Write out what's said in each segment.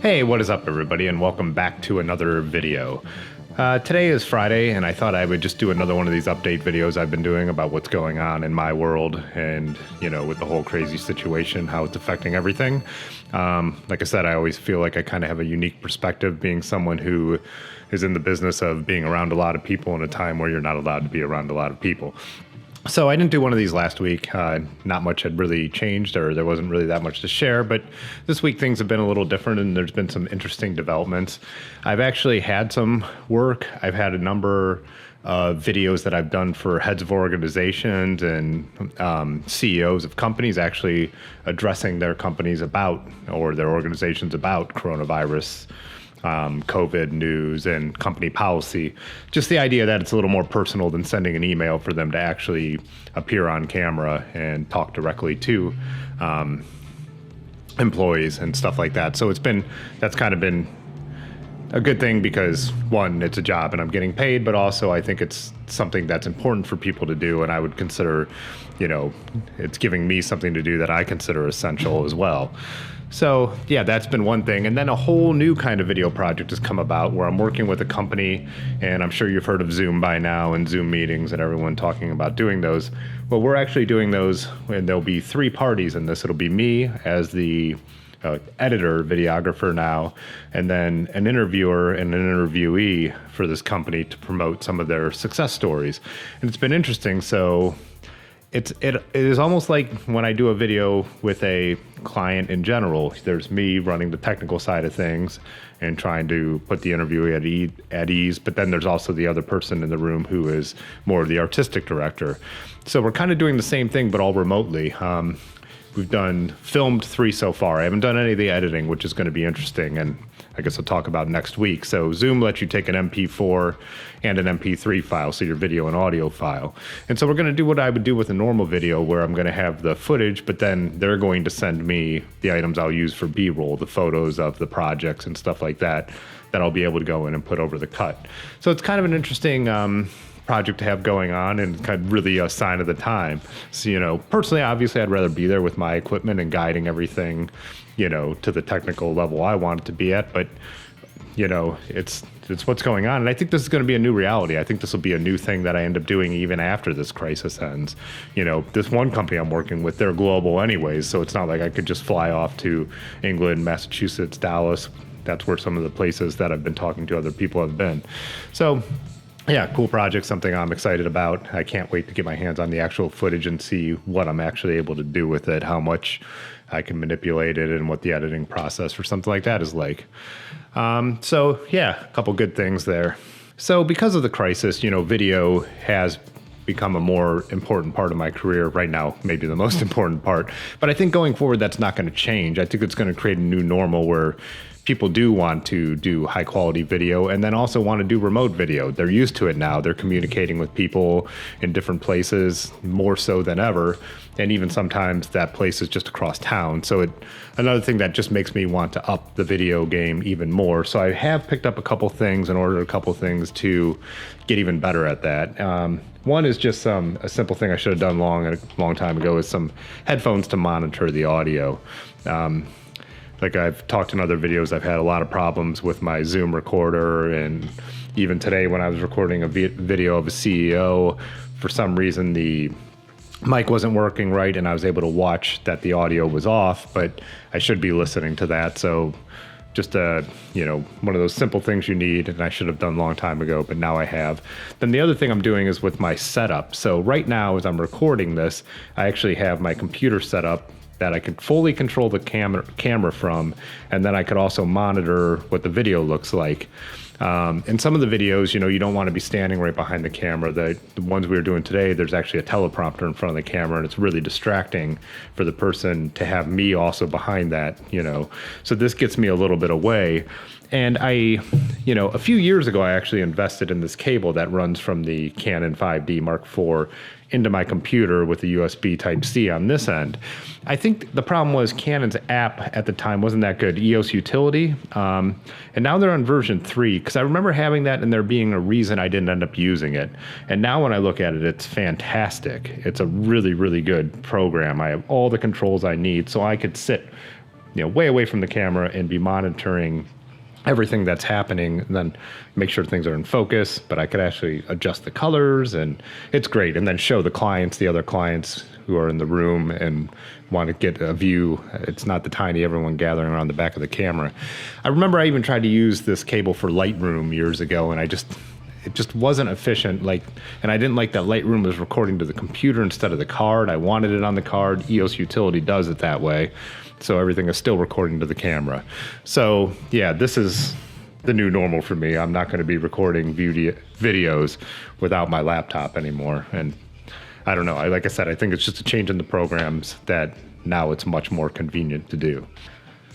Hey, what is up everybody, and welcome back to another video. Today is Friday, and I thought I would just do another one of these update videos I've been doing about what's going on in my world and, you know, with the whole crazy situation, how it's affecting everything. Like I said, I always feel like I kind of have a unique perspective being someone who is in the business of being around a lot of people in a time where you're not allowed to be around a lot of people. So I didn't do one of these last week. Not much had really changed, or there wasn't really that much to share, but this week things have been a little different and there's been some interesting developments. I've actually had some work. I've had a number of videos that I've done for heads of organizations and CEOs of companies actually addressing their companies about, or their organizations about coronavirus, COVID news and company policy. Just the idea that it's a little more personal than sending an email for them to actually appear on camera and talk directly to employees and stuff like that. So that's kind of been a good thing because, one, it's a job and I'm getting paid, but also I think it's something that's important for people to do, and I would consider, you know, it's giving me something to do that I consider essential as well. So yeah, that's been one thing. And then a whole new kind of video project has come about where I'm working with a company, and I'm sure you've heard of Zoom by now and Zoom meetings and everyone talking about doing those. Well, we're actually doing those, and there'll be three parties in this. It'll be me as the editor, videographer now, and then an interviewer and an interviewee for this company to promote some of their success stories. And it's been interesting. So it is almost like when I do a video with a client in general. There's me running the technical side of things and trying to put the interviewee at ease, but then there's also the other person in the room who is more of the artistic director. So we're kind of doing the same thing, but all remotely. We've filmed 3 so far. I haven't done any of the editing, which is going to be interesting, and I guess I'll talk about next week. So Zoom lets you take an MP4 and an MP3 file, so your video and audio file. And so we're going to do what I would do with a normal video, where I'm going to have the footage, but then they're going to send me the items I'll use for B-roll, the photos of the projects and stuff like that, that I'll be able to go in and put over the cut. So it's kind of an interesting project to have going on, and kind of really a sign of the time. So, you know, personally, obviously, I'd rather be there with my equipment and guiding everything, you know, to the technical level I want it to be at. But, you know, it's what's going on. And I think this is going to be a new reality. I think this will be a new thing that I end up doing even after this crisis ends. You know, this one company I'm working with, they're global anyways, so it's not like I could just fly off to England, Massachusetts, Dallas. That's where some of the places that I've been talking to other people have been. So yeah, cool project, something I'm excited about. I can't wait to get my hands on the actual footage and see what I'm actually able to do with it, how much I can manipulate it, and what the editing process for something like that is like. So yeah, a couple good things there. So because of the crisis, you know, video has become a more important part of my career right now, maybe the most important part. But I think going forward, that's not going to change. I think it's going to create a new normal where people do want to do high quality video and then also want to do remote video. They're used to it now. They're communicating with people in different places more so than ever. And even sometimes that place is just across town. So another thing that just makes me want to up the video game even more. So I have picked up a couple things and ordered a couple things to get even better at that. One is just a simple thing I should have done a long time ago, is some headphones to monitor the audio. Like I've talked in other videos, I've had a lot of problems with my Zoom recorder, and even today when I was recording a video of a CEO, for some reason the mic wasn't working right, and I was able to watch that the audio was off, but I should be listening to that. So just you know, one of those simple things you need, and I should have done a long time ago, but now I have. Then the other thing I'm doing is with my setup. So right now, as I'm recording this, I actually have my computer set up that I could fully control the camera from, and then I could also monitor what the video looks like. In some of the videos, you know, you don't want to be standing right behind the camera. The ones we were doing today, there's actually a teleprompter in front of the camera, and it's really distracting for the person to have me also behind that, you know. So this gets me a little bit away. And you know, a few years ago, I actually invested in this cable that runs from the Canon 5D Mark IV into my computer with a USB Type-C on this end. I think the problem was Canon's app at the time wasn't that good, EOS Utility, and now they're on version 3, because I remember having that and there being a reason I didn't end up using it. And now when I look at it, it's fantastic. It's a really, really good program. I have all the controls I need, so I could sit way away from the camera and be monitoring everything that's happening, and then make sure things are in focus, but I could actually adjust the colors, and it's great. And then show the other clients who are in the room and want to get a view. It's not the tiny everyone gathering around the back of the camera. I remember I even tried to use this cable for Lightroom years ago, and it just wasn't efficient. And I didn't like that Lightroom was recording to the computer instead of the card. I wanted it on the card. EOS Utility does it that way. So everything is still recording to the camera. So yeah, this is the new normal for me. I'm not going to be recording videos without my laptop anymore. And I don't know. Like I said, I think it's just a change in the programs that now it's much more convenient to do.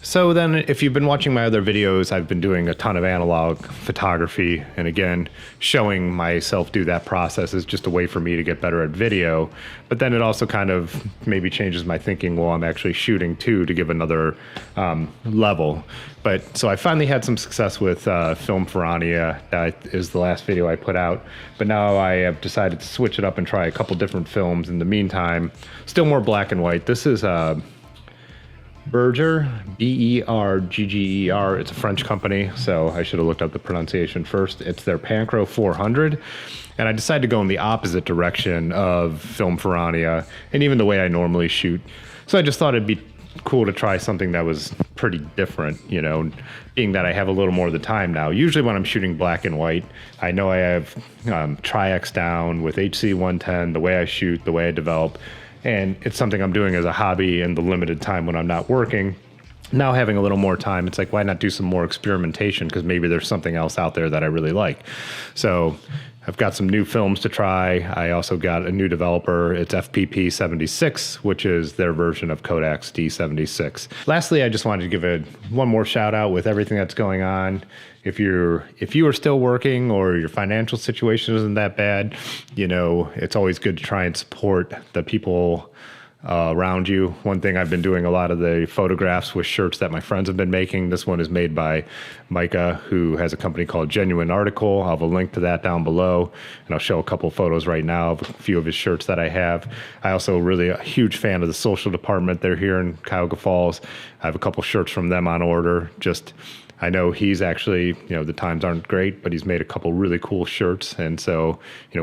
So then if you've been watching my other videos, I've been doing a ton of analog photography. And again, showing myself do that process is just a way for me to get better at video. But then it also kind of maybe changes my thinking while I'm actually shooting too, to give another level. But so I finally had some success with Film Forania. That is the last video I put out. But now I have decided to switch it up and try a couple different films in the meantime. Still more black and white. This is Berger, Bergger. It's a French company, so I should have looked up the pronunciation first. It's their Pancro 400, and I decided to go in the opposite direction of Film Forania and even the way I normally shoot. So I just thought it'd be cool to try something that was pretty different, being that I have a little more of the time now. Usually when I'm shooting black and white, I know I have Tri-X down with HC 110, the way I shoot, the way I develop. And it's something I'm doing as a hobby in the limited time when I'm not working. Now having a little more time, it's like, why not do some more experimentation? Because maybe there's something else out there that I really like. So I've got some new films to try. I also got a new developer. It's FPP 76, which is their version of Kodak's D76. Lastly, I just wanted to give one more shout out with everything that's going on. If you are still working or your financial situation isn't that bad, it's always good to try and support the people around you. One thing I've been doing a lot of the photographs with shirts that my friends have been making. This one is made by Micah, who has a company called Genuine Article. I'll have a link to that down below, and I'll show a couple of photos right now of a few of his shirts that I have. I also really a huge fan of the Social Department. They're here in Cuyahoga Falls. I have a couple shirts from them on order. I know he's actually, the times aren't great, but he's made a couple really cool shirts. And so,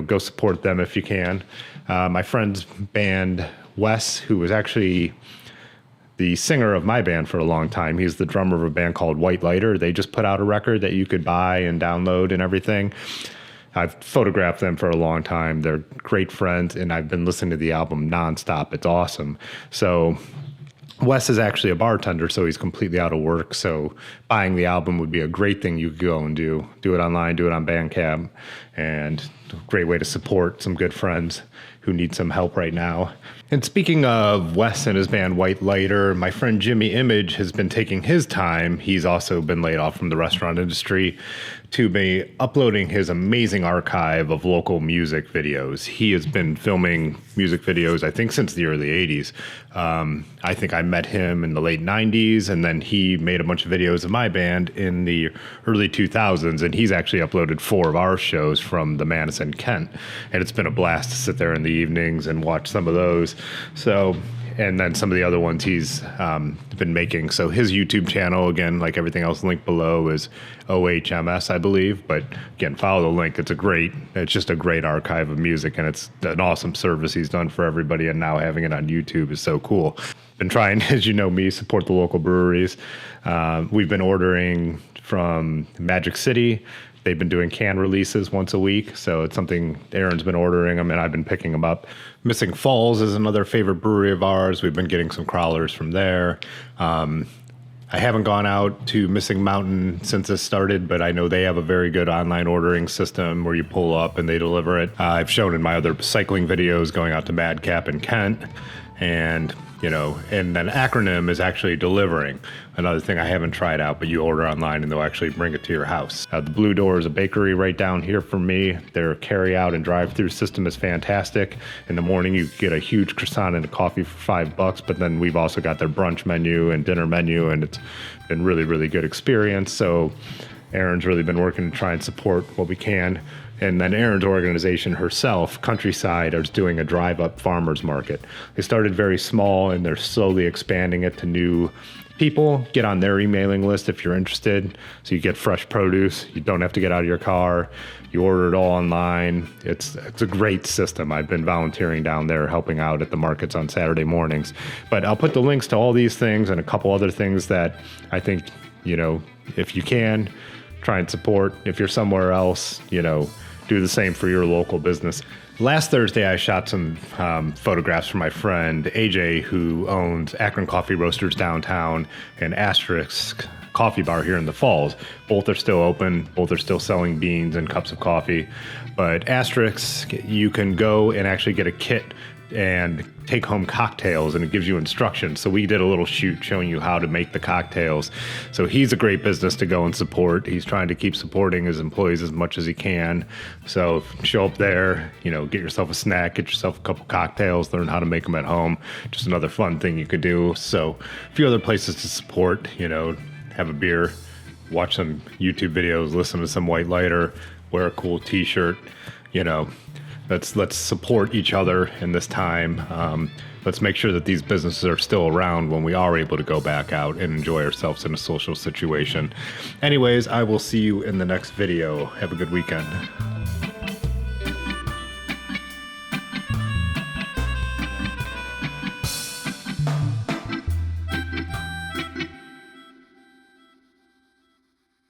go support them if you can. My friend's band, Wes, who was actually the singer of my band for a long time. He's the drummer of a band called White Lighter. They just put out a record that you could buy and download and everything. I've photographed them for a long time. They're great friends, and I've been listening to the album nonstop. It's awesome. So Wes is actually a bartender, so he's completely out of work. So buying the album would be a great thing you could go and do. Do it online, do it on BandCamp, and a great way to support some good friends who need some help right now. And speaking of Wes and his band White Lighter, my friend Jimmy Image has been taking his time. He's also been laid off from the restaurant industry to be uploading his amazing archive of local music videos. He has been filming music videos, I think, since the early 80s. I think I met him in the late 90s, and then he made a bunch of videos of my band in the early 2000s, and he's actually uploaded 4 of our shows from the Madison Kent. And it's been a blast to sit there in the evenings and watch some of those. So, and then some of the other ones he's been making. So his YouTube channel, again, like everything else linked below, is OHMS, I believe. But again, follow the link. It's just a great archive of music, and it's an awesome service he's done for everybody. And now having it on YouTube is so cool. Been trying, as you know me, support the local breweries. We've been ordering from Magic City. They've been doing can releases once a week, so it's something Aaron's been ordering them, and I've been picking them up. Missing Falls is another favorite brewery of ours. We've been getting some crawlers from there. I haven't gone out to Missing Mountain since this started, but I know they have a very good online ordering system where you pull up and they deliver it. I've shown in my other cycling videos going out to MadCap and Kent, and then Akron is actually delivering. Another thing I haven't tried out, but you order online and they'll actually bring it to your house. The Blue Door is a bakery right down here for me. Their carry out and drive through system is fantastic. In the morning, you get a huge croissant and a coffee for $5, but then we've also got their brunch menu and dinner menu, and it's been really, really good experience. So Aaron's really been working to try and support what we can. And then Erin's organization herself, Countryside, is doing a drive-up farmers market. They started very small and they're slowly expanding it to new people. Get on their emailing list if you're interested. So you get fresh produce. You don't have to get out of your car. You order it all online. It's a great system. I've been volunteering down there, helping out at the markets on Saturday mornings. But I'll put the links to all these things and a couple other things that I think, if you can, try and support. If you're somewhere else, do the same for your local business. Last Thursday, I shot some photographs for my friend AJ, who owns Akron Coffee Roasters downtown and Asterisk Coffee Bar here in the Falls. Both are still open. Both are still selling beans and cups of coffee. But Asterisk, you can go and actually get a kit and take home cocktails, and it gives you instructions. So we did a little shoot showing you how to make the cocktails. So he's a great business to go and support. He's trying to keep supporting his employees as much as he can. So show up there, get yourself a snack, get yourself a couple cocktails, learn how to make them at home. Just another fun thing you could do. So a few other places to support, have a beer, watch some YouTube videos, listen to some White Lighter, wear a cool t-shirt, Let's support each other in this time. Let's make sure that these businesses are still around when we are able to go back out and enjoy ourselves in a social situation. Anyways, I will see you in the next video. Have a good weekend.